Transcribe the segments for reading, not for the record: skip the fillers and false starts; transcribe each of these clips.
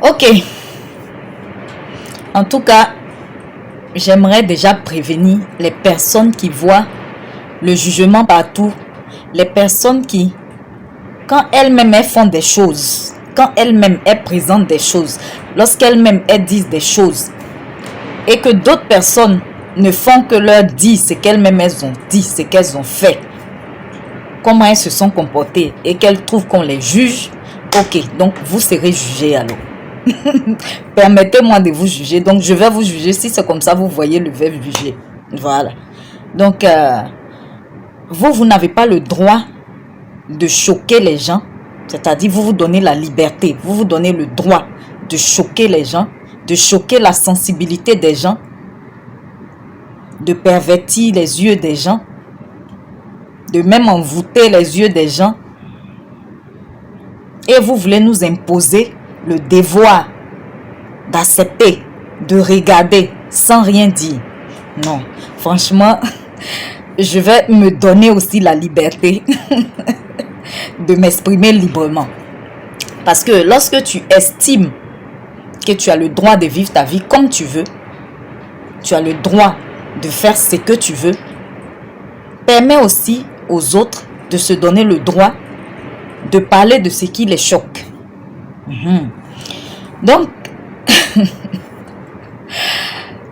Ok. En tout cas, j'aimerais déjà prévenir les personnes qui voient le jugement partout. Les personnes qui, quand elles-mêmes elles font des choses, quand elles-mêmes elles présentent des choses, lorsqu'elles-mêmes elles disent des choses, et que d'autres personnes ne font que leur dire ce qu'elles-mêmes elles ont dit, ce qu'elles ont fait, comment elles se sont comportées, et qu'elles trouvent qu'on les juge. Ok, donc vous serez jugés alors. Permettez-moi de vous juger. Donc je vais vous juger. Si c'est comme ça, vous voyez le verbe juger. Voilà. Donc vous n'avez pas le droit de choquer les gens. C'est-à-dire vous vous donnez la liberté. Vous vous donnez le droit de choquer les gens, de choquer la sensibilité des gens, de pervertir les yeux des gens, de même envoûter les yeux des gens. Et vous voulez nous imposer le devoir d'accepter, de regarder sans rien dire. Non, franchement, je vais me donner aussi la liberté de m'exprimer librement. Parce que lorsque tu estimes que tu as le droit de vivre ta vie comme tu veux, tu as le droit de faire ce que tu veux, permets aussi aux autres de se donner le droit de parler de ce qui les choque. Donc,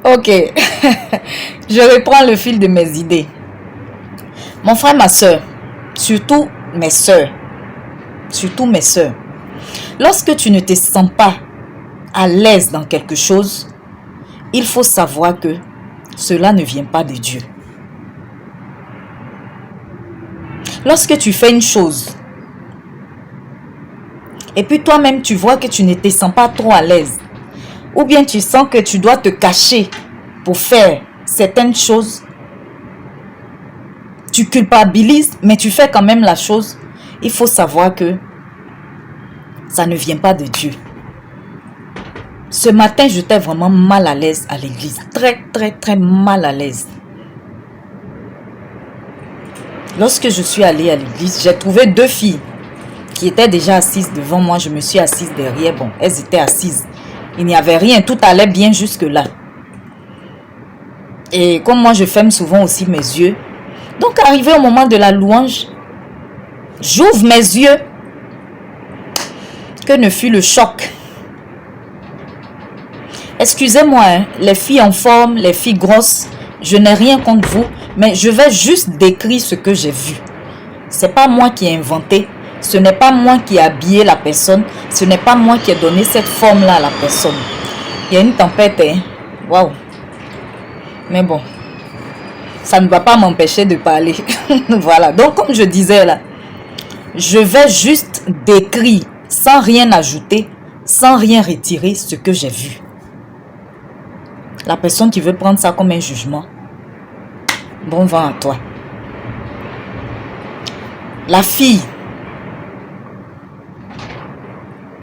ok, je reprends le fil de mes idées. Mon frère, ma soeur, surtout mes soeurs, lorsque tu ne te sens pas à l'aise dans quelque chose, il faut savoir que cela ne vient pas de Dieu. Lorsque tu fais une chose, et puis toi-même tu vois que tu ne te sens pas trop à l'aise, ou bien tu sens que tu dois te cacher pour faire certaines choses, tu culpabilises, mais tu fais quand même la chose, il faut savoir que ça ne vient pas de Dieu. Ce matin, j'étais vraiment mal à l'aise à l'église. Très mal à l'aise. Lorsque je suis allée à l'église, j'ai trouvé deux filles qui étaient déjà assises devant moi. Je me suis assise derrière. Bon, elles étaient assises. Il n'y avait rien. Tout allait bien jusque-là. Et comme moi, je ferme souvent aussi mes yeux. Donc, arrivé au moment de la louange, j'ouvre mes yeux. Que ne fut le choc. Excusez-moi, hein, les filles en forme, les filles grosses, je n'ai rien contre vous, mais je vais juste décrire ce que j'ai vu. Ce n'est pas moi qui ai inventé, ce n'est pas moi qui ai habillé la personne, ce n'est pas moi qui ai donné cette forme-là à la personne. Il y a une tempête, hein. Waouh. Mais bon, ça ne va pas m'empêcher de parler. Voilà, donc comme je disais là, je vais juste décrire, sans rien ajouter, sans rien retirer ce que j'ai vu. La personne qui veut prendre ça comme un jugement, bon vent à toi. La fille,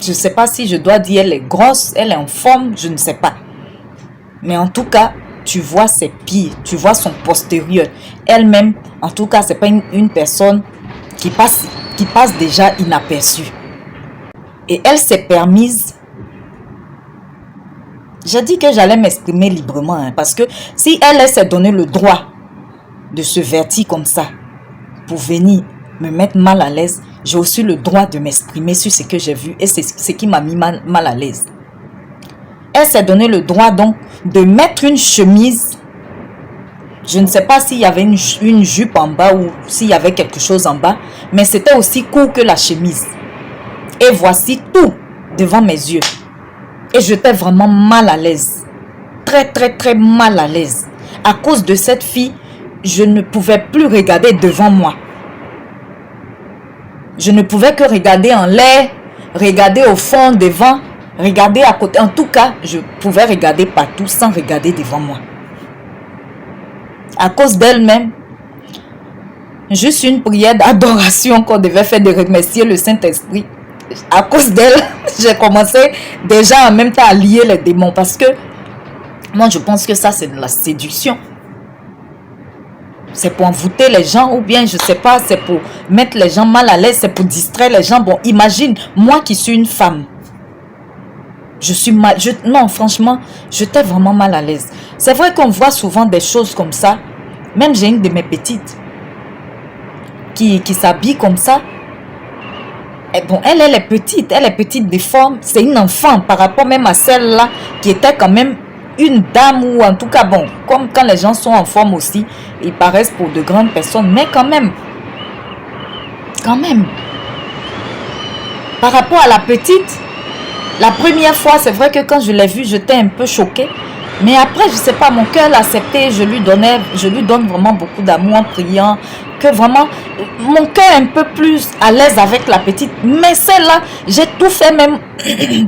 je ne sais pas si je dois dire elle est grosse, elle est en forme, je ne sais pas. Mais en tout cas, tu vois ses pieds, tu vois son postérieur. Elle-même, en tout cas, ce n'est pas une personne qui passe déjà inaperçue. Et elle s'est permise. J'ai dit que j'allais m'exprimer librement, hein, parce que si elle s'est donné le droit de se vertir comme ça pour venir me mettre mal à l'aise, j'ai aussi le droit de m'exprimer sur ce que j'ai vu et c'est ce qui m'a mis mal à l'aise. Elle s'est donné le droit donc de mettre une chemise. Je ne sais pas s'il y avait une jupe en bas ou s'il y avait quelque chose en bas, mais c'était aussi court que la chemise. Et voici tout devant mes yeux. Et j'étais vraiment mal à l'aise. Très mal à l'aise. À cause de cette fille, je ne pouvais plus regarder devant moi. Je ne pouvais que regarder en l'air, regarder au fond, devant, regarder à côté. En tout cas, je pouvais regarder partout sans regarder devant moi. À cause d'elle-même, juste une prière d'adoration qu'on devait faire de remercier le Saint-Esprit. À cause d'elle, j'ai commencé déjà en même temps à lier les démons. Parce que moi, je pense que ça, c'est de la séduction. C'est pour envoûter les gens ou bien, je ne sais pas, c'est pour mettre les gens mal à l'aise, c'est pour distraire les gens. Bon, imagine, moi qui suis une femme, Je suis mal. Non, franchement, j'étais vraiment mal à l'aise. C'est vrai qu'on voit souvent des choses comme ça. Même j'ai une de mes petites qui s'habille comme ça. Et bon, elle est petite de forme. C'est une enfant par rapport même à celle-là qui était quand même une dame ou en tout cas, bon, comme quand les gens sont en forme aussi, ils paraissent pour de grandes personnes. Mais quand même, par rapport à la petite, la première fois, c'est vrai que quand je l'ai vue, j'étais un peu choquée. Mais après, je sais pas, mon cœur l'a accepté. Je lui donne vraiment beaucoup d'amour en priant. Que vraiment, mon cœur est un peu plus à l'aise avec la petite. Mais celle-là, j'ai tout fait même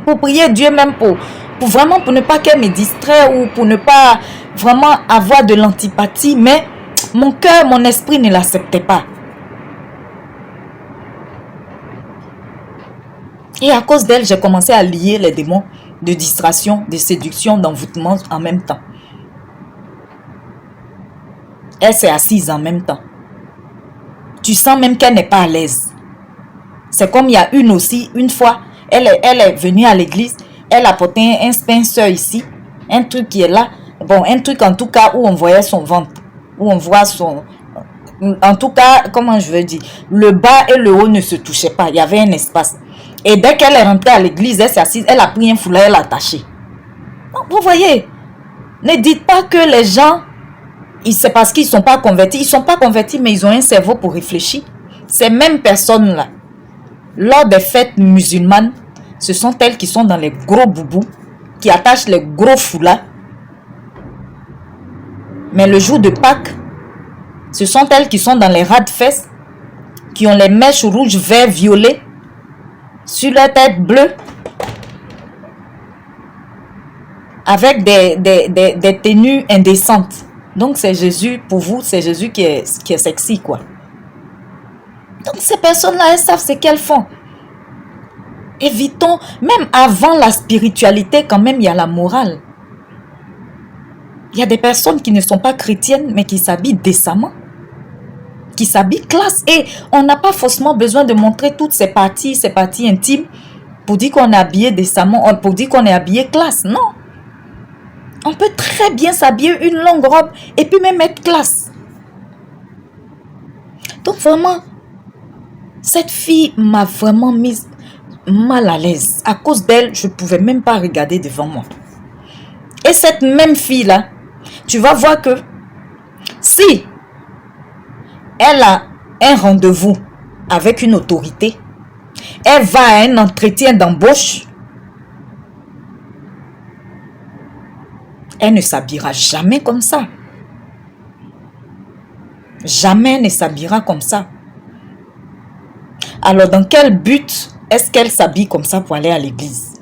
pour prier Dieu, même pour vraiment, pour ne pas qu'elle me distrait ou pour ne pas vraiment avoir de l'antipathie. Mais mon cœur, mon esprit ne l'acceptait pas. Et à cause d'elle, j'ai commencé à lier les démons de distraction, de séduction, d'envoûtement en même temps. Elle s'est assise en même temps. Tu sens même qu'elle n'est pas à l'aise. C'est comme il y a une fois, elle est venue à l'église, elle a porté un spencer ici, un truc qui est là, bon, un truc en tout cas où on voyait son ventre, où on voit son... En tout cas, comment je veux dire, le bas et le haut ne se touchaient pas, il y avait un espace. Et dès qu'elle est rentrée à l'église, elle s'est assise, elle a pris un foulard, elle l'a attaché. Donc, vous voyez, ne dites pas que les gens, c'est parce qu'ils ne sont pas convertis. Ils ne sont pas convertis, mais ils ont un cerveau pour réfléchir. Ces mêmes personnes-là, lors des fêtes musulmanes, ce sont elles qui sont dans les gros boubous, qui attachent les gros foulards. Mais le jour de Pâques, ce sont elles qui sont dans les ras de fesses, qui ont les mèches rouges, vert, violet, sur leur tête bleue, avec des tenues indécentes. Donc c'est Jésus, pour vous, c'est Jésus qui est sexy, quoi. Donc ces personnes-là, elles savent ce qu'elles font. Évitons, même avant la spiritualité, quand même, il y a la morale. Il y a des personnes qui ne sont pas chrétiennes, mais qui s'habillent décemment, qui s'habillent classe. Et on n'a pas forcément besoin de montrer toutes ces parties intimes, pour dire qu'on est habillé décemment, pour dire qu'on est habillé classe. Non. On peut très bien s'habiller une longue robe et puis même être classe. Donc vraiment, cette fille m'a vraiment mise mal à l'aise. À cause d'elle, je ne pouvais même pas regarder devant moi. Et cette même fille-là, tu vas voir que si elle a un rendez-vous avec une autorité, elle va à un entretien d'embauche, elle ne s'habillera jamais comme ça. Jamais elle ne s'habillera comme ça. Alors, dans quel but est-ce qu'elle s'habille comme ça pour aller à l'église?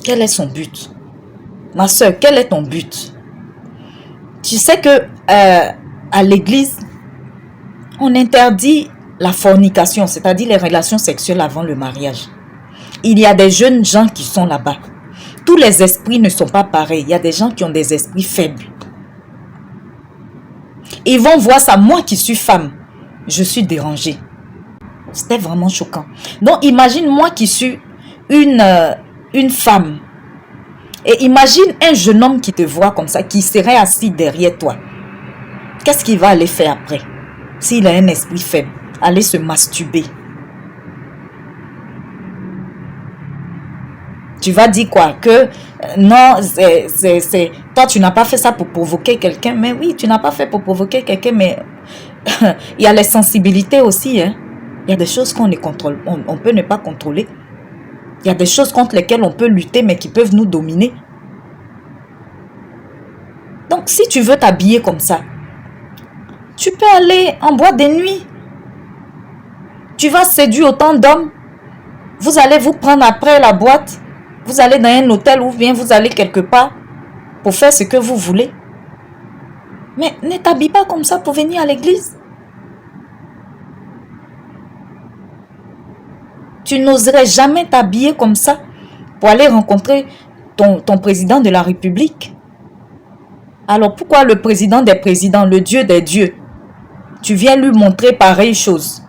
Quel est son but? Ma soeur, quel est ton but? Tu sais que à l'église, on interdit la fornication, c'est-à-dire les relations sexuelles avant le mariage. Il y a des jeunes gens qui sont là-bas. Tous les esprits ne sont pas pareils. Il y a des gens qui ont des esprits faibles. Ils vont voir ça. Moi qui suis femme, je suis dérangée. C'était vraiment choquant. Donc imagine moi qui suis une femme. Et imagine un jeune homme qui te voit comme ça, qui serait assis derrière toi. Qu'est-ce qu'il va aller faire après? S'il a un esprit faible, aller se masturber. Tu vas dire quoi? Que non, toi tu n'as pas fait ça pour provoquer quelqu'un. Mais oui, tu n'as pas fait pour provoquer quelqu'un, mais il y a les sensibilités aussi. Hein? Il y a des choses qu'on ne contrôle, on peut ne pas contrôler. Il y a des choses contre lesquelles on peut lutter, mais qui peuvent nous dominer. Donc si tu veux t'habiller comme ça, tu peux aller en boîte de nuit. Tu vas séduire autant d'hommes. Vous allez vous prendre après la boîte. Vous allez dans un hôtel ou bien vous allez quelque part pour faire ce que vous voulez. Mais ne t'habille pas comme ça pour venir à l'église. Tu n'oserais jamais t'habiller comme ça pour aller rencontrer ton président de la République. Alors pourquoi le président des présidents, le Dieu des dieux, tu viens lui montrer pareille chose?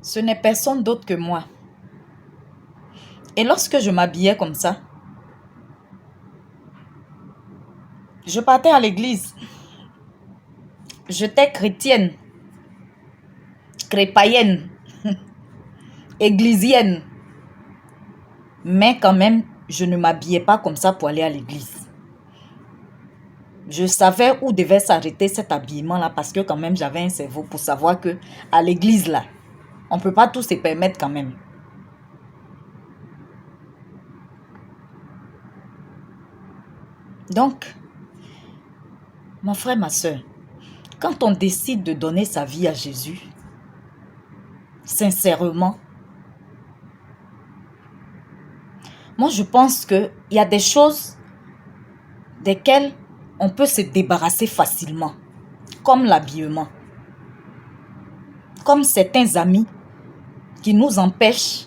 ce n'est personne d'autre que moi. Et lorsque je m'habillais comme ça, je partais à l'église. J'étais chrétienne, crépaïenne, églisienne. Mais quand même, je ne m'habillais pas comme ça pour aller à l'église. Je savais où devait s'arrêter cet habillement-là parce que quand même, j'avais un cerveau pour savoir que à l'église, là, on ne peut pas tout se permettre quand même. Donc, mon frère, ma soeur, quand on décide de donner sa vie à Jésus, sincèrement, moi je pense qu'il y a des choses desquelles on peut se débarrasser facilement, comme l'habillement, comme certains amis qui nous empêchent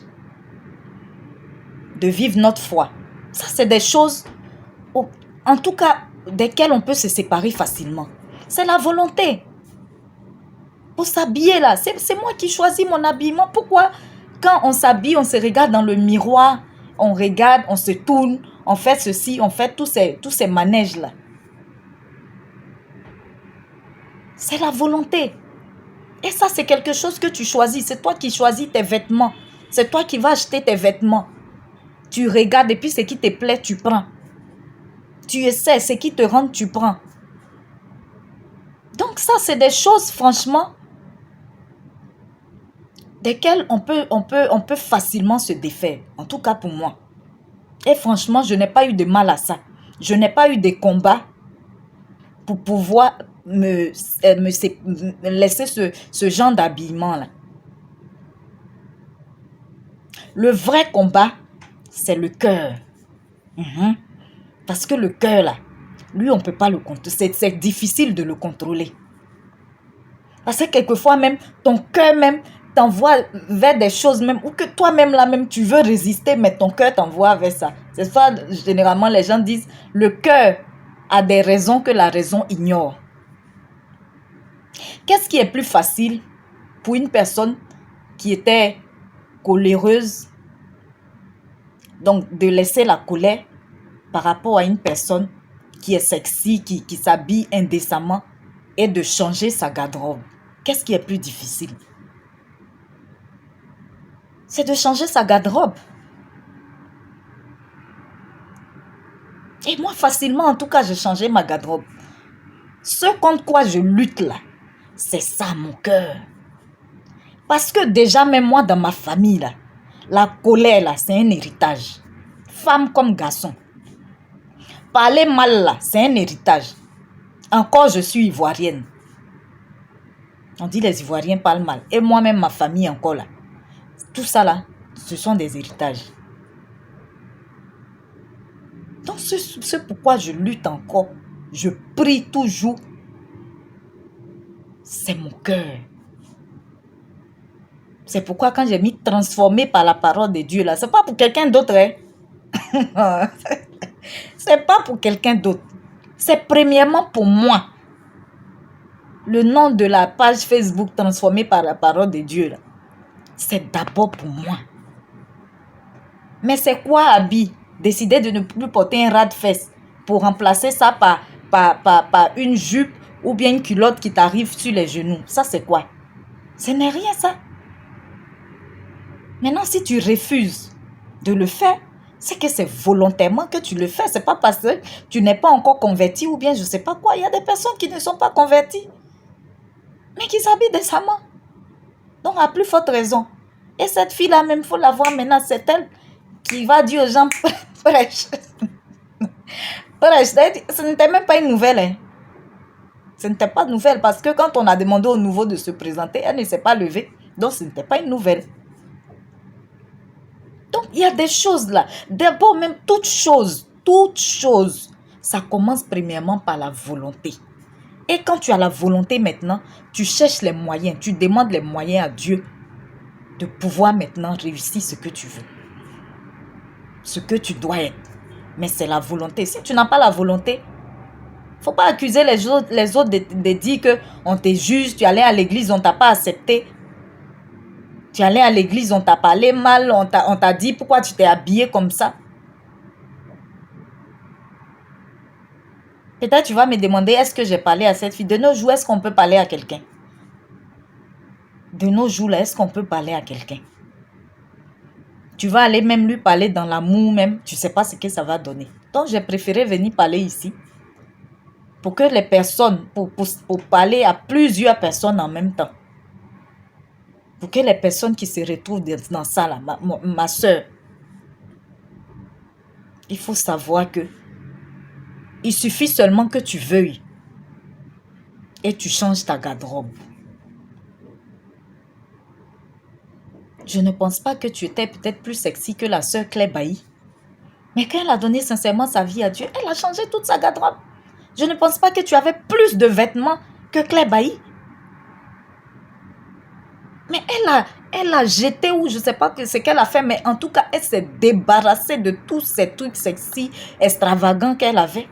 de vivre notre foi. Ça, c'est des choses, en tout cas, desquelles on peut se séparer facilement. C'est la volonté. Pour s'habiller là, c'est moi qui choisis mon habillement. Pourquoi quand on s'habille, on se regarde dans le miroir, on regarde, on se tourne, on fait ceci, on fait tous ces manèges là. C'est la volonté. Et ça, c'est quelque chose que tu choisis. C'est toi qui choisis tes vêtements. C'est toi qui vas acheter tes vêtements. Tu regardes et puis ce qui te plaît, tu prends. Tu essaies, ce qui te rend, tu prends. Donc ça, c'est des choses, franchement, desquelles on peut facilement se défaire. En tout cas pour moi. Et franchement, je n'ai pas eu de mal à ça. Je n'ai pas eu de combat pour pouvoir me laisser ce genre d'habillement-là. Le vrai combat, c'est le cœur. Parce que le cœur, là, lui, on ne peut pas le contrôler. C'est difficile de le contrôler. Parce que quelquefois même, ton cœur même t'envoie vers des choses même, ou que toi-même là même, tu veux résister, mais ton cœur t'envoie vers ça. C'est ça, généralement, les gens disent, le cœur a des raisons que la raison ignore. Qu'est-ce qui est plus facile pour une personne qui était coléreuse, donc de laisser la colère par rapport à une personne qui est sexy, qui s'habille indécemment, et de changer sa garde-robe? Qu'est-ce qui est plus difficile? C'est de changer sa garde-robe. Et moi, facilement, en tout cas, j'ai changé ma garde-robe. Ce contre quoi je lutte là, c'est ça mon cœur. Parce que déjà, même moi, dans ma famille, là, la colère, là, c'est un héritage. Femme comme garçon. Parler mal, là, c'est un héritage. Encore, je suis ivoirienne. On dit les Ivoiriens parlent mal. Et moi-même, ma famille encore là. Tout ça là, ce sont des héritages. Donc, c'est pourquoi je lutte encore. Je prie toujours. C'est mon cœur. C'est pourquoi quand j'ai mis transformé par la parole de Dieu là, c'est pas pour quelqu'un d'autre. Hein? C'est pas pour quelqu'un d'autre. C'est premièrement pour moi. Le nom de la page Facebook transformée par la parole de Dieu là, c'est d'abord pour moi. Mais c'est quoi, Abby? Décider de ne plus porter un ras-de-fesse pour remplacer ça par une jupe ou bien une culotte qui t'arrive sur les genoux. Ça, c'est quoi? Ce n'est rien, ça. Maintenant, si tu refuses de le faire, c'est que c'est volontairement que tu le fais. C'est pas parce que tu n'es pas encore converti ou bien je ne sais pas quoi. Il y a des personnes qui ne sont pas converties, mais qui s'habillent décemment. Donc, à plus forte raison. Et cette fille-là, même, il faut la voir maintenant. C'est elle qui va dire aux gens, prêche. Prêche. Ce n'était même pas une nouvelle. Hein. Ce n'était pas une nouvelle parce que quand on a demandé au nouveau de se présenter, elle ne s'est pas levée. Donc, ce n'était pas une nouvelle. Donc, il y a des choses là. D'abord, même toute chose, ça commence premièrement par la volonté. Et quand tu as la volonté maintenant, tu cherches les moyens, tu demandes les moyens à Dieu de pouvoir maintenant réussir ce que tu veux. Ce que tu dois être. Mais c'est la volonté. Si tu n'as pas la volonté, il ne faut pas accuser les autres de dire qu'on te juge, tu allais à l'église, on ne t'a pas accepté. Tu allais à l'église, on t'a parlé mal, on t'a dit pourquoi tu t'es habillé comme ça. Peut-être tu vas me demander, est-ce que j'ai parlé à cette fille? De nos jours, est-ce qu'on peut parler à quelqu'un? De nos jours, est-ce qu'on peut parler à quelqu'un? Tu vas aller même lui parler dans l'amour même. Tu ne sais pas ce que ça va donner. Donc, j'ai préféré venir parler ici. Pour que les personnes, pour parler à plusieurs personnes en même temps. Pour que les personnes qui se retrouvent dans ça, là, ma soeur, il faut savoir que il suffit seulement que tu veuilles et tu changes ta garde-robe. Je ne pense pas que tu étais peut-être plus sexy que la sœur Claire Bailly. Mais quand elle a donné sincèrement sa vie à Dieu, elle a changé toute sa garde-robe. Je ne pense pas que tu avais plus de vêtements que Claire Bailly. Mais elle a jeté ou je ne sais pas ce qu'elle a fait, mais en tout cas, elle s'est débarrassée de tous ces trucs sexy, extravagants qu'elle avait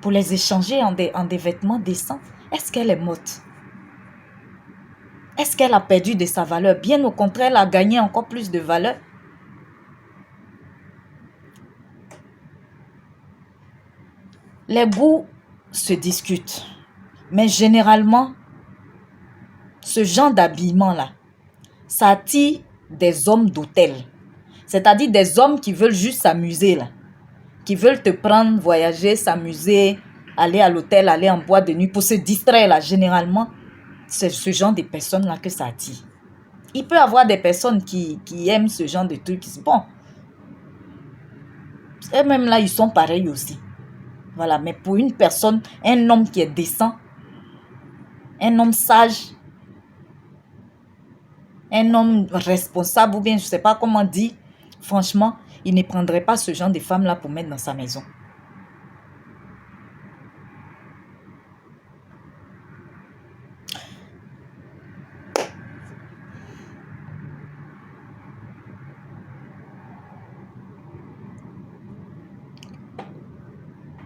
pour les échanger en des vêtements décents. Est-ce qu'elle est morte? Est-ce qu'elle a perdu de sa valeur? Bien au contraire, elle a gagné encore plus de valeur. Les goûts se discutent. Mais généralement, ce genre d'habillement-là, ça attire des hommes d'hôtel. C'est-à-dire des hommes qui veulent juste s'amuser là. Qui veulent te prendre, voyager, s'amuser, aller à l'hôtel, aller en boîte de nuit pour se distraire là. Généralement, c'est ce genre de personnes-là que ça attire. Il peut y avoir des personnes qui aiment ce genre de trucs. Bon, eux-mêmes là, ils sont pareils aussi. Voilà, mais pour une personne, un homme qui est décent, un homme sage, un homme responsable, ou bien je ne sais pas comment dire, franchement, il ne prendrait pas ce genre de femme-là pour mettre dans sa maison.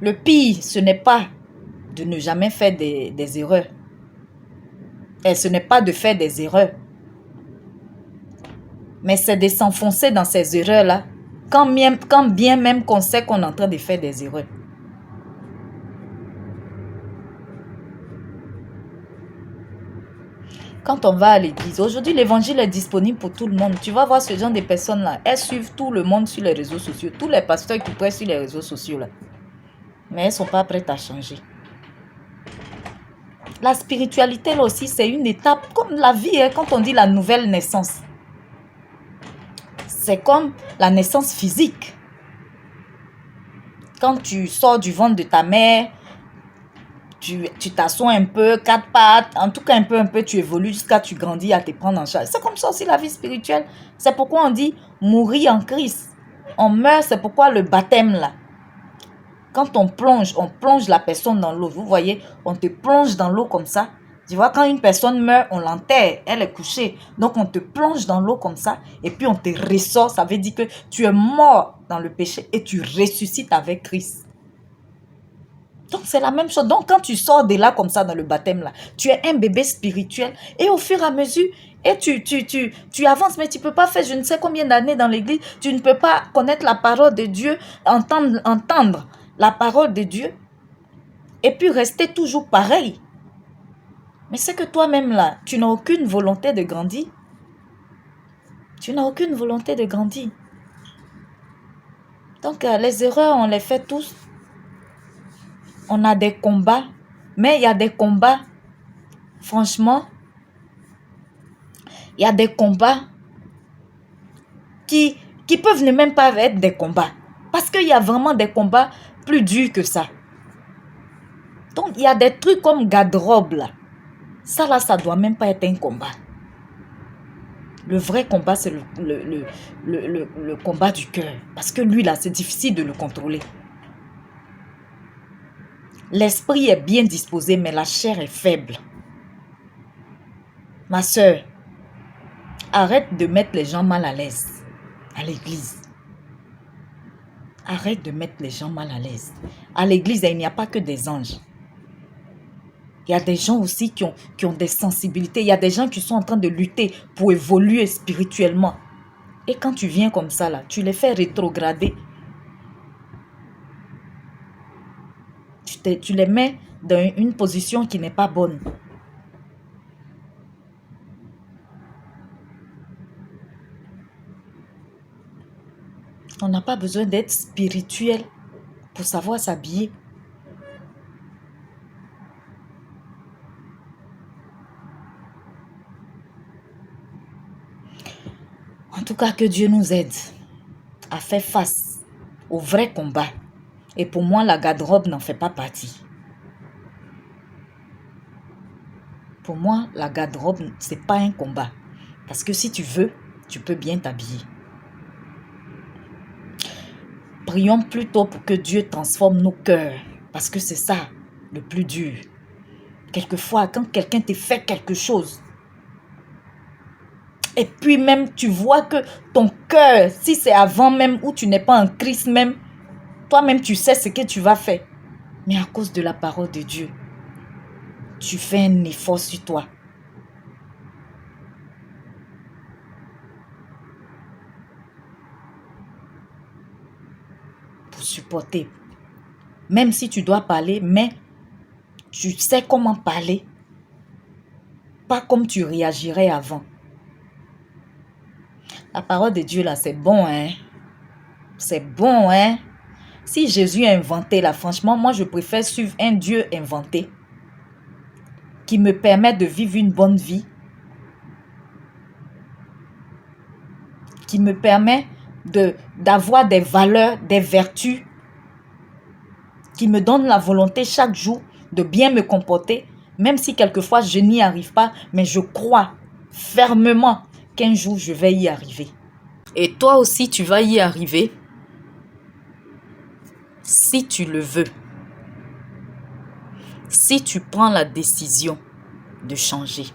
Le pire, ce n'est pas de ne jamais faire des erreurs. Et ce n'est pas de faire des erreurs. Mais c'est de s'enfoncer dans ces erreurs-là, quand bien même qu'on sait qu'on est en train de faire des erreurs. Quand on va à l'église, aujourd'hui l'évangile est disponible pour tout le monde. Tu vas voir ce genre de personnes-là. Elles suivent tout le monde sur les réseaux sociaux. Tous les pasteurs qui prêchent sur les réseaux sociaux là. Mais elles ne sont pas prêtes à changer. La spiritualité là aussi, c'est une étape comme la vie, hein, quand on dit la nouvelle naissance. C'est comme la naissance physique. Quand tu sors du ventre de ta mère, tu t'assois un peu, quatre pattes, en tout cas un peu, tu évolues jusqu'à tu grandis à te prendre en charge. C'est comme ça aussi la vie spirituelle. C'est pourquoi on dit mourir en Christ. On meurt, c'est pourquoi le baptême là. Quand on plonge la personne dans l'eau. Vous voyez, on te plonge dans l'eau comme ça. Tu vois, quand une personne meurt, on l'enterre, elle est couchée. Donc, on te plonge dans l'eau comme ça et puis on te ressort. Ça veut dire que tu es mort dans le péché et tu ressuscites avec Christ. Donc, c'est la même chose. Donc, quand tu sors de là comme ça dans le baptême, là, tu es un bébé spirituel et au fur et à mesure, et tu avances, mais tu ne peux pas faire je ne sais combien d'années dans l'église. Tu ne peux pas connaître la parole de Dieu, entendre la parole de Dieu et puis rester toujours pareil. Mais c'est que toi-même là, tu n'as aucune volonté de grandir. Tu n'as aucune volonté de grandir. Donc, les erreurs, on les fait tous. On a des combats, mais il y a des combats, franchement, il y a des combats qui peuvent ne même pas être des combats. Parce qu'il y a vraiment des combats plus durs que ça. Donc, il y a des trucs comme garde-robe là. Ça là, ça ne doit même pas être un combat. Le vrai combat, c'est le combat du cœur. Parce que lui là, c'est difficile de le contrôler. L'esprit est bien disposé, mais la chair est faible. Ma soeur, arrête de mettre les gens mal à l'aise à l'église. Arrête de mettre les gens mal à l'aise. À l'église, il n'y a pas que des anges. Il y a des gens aussi qui ont des sensibilités. Il y a des gens qui sont en train de lutter pour évoluer spirituellement. Et quand tu viens comme ça, là, tu les fais rétrograder. Tu les mets dans une position qui n'est pas bonne. On n'a pas besoin d'être spirituel pour savoir s'habiller. En tout cas, que Dieu nous aide à faire face au vrai combat. Et pour moi, la garde-robe n'en fait pas partie. Pour moi, la garde-robe, ce n'est pas un combat. Parce que si tu veux, tu peux bien t'habiller. Prions plutôt pour que Dieu transforme nos cœurs. Parce que c'est ça le plus dur. Quelquefois, quand quelqu'un te fait quelque chose, et puis même tu vois que ton cœur, si c'est avant même ou tu n'es pas en Christ même, toi-même tu sais ce que tu vas faire. Mais à cause de la parole de Dieu, tu fais un effort sur toi. Pour supporter. Même si tu dois parler, mais tu sais comment parler. Pas comme tu réagirais avant. La parole de Dieu là, c'est bon, hein. C'est bon, hein. Si Jésus a inventé là, franchement, moi je préfère suivre un Dieu inventé qui me permet de vivre une bonne vie, qui me permet d'avoir des valeurs, des vertus, qui me donne la volonté chaque jour de bien me comporter, même si quelquefois je n'y arrive pas, mais je crois fermement qu'un jour je vais y arriver. Et toi aussi tu vas y arriver si tu le veux. Si tu prends la décision de changer.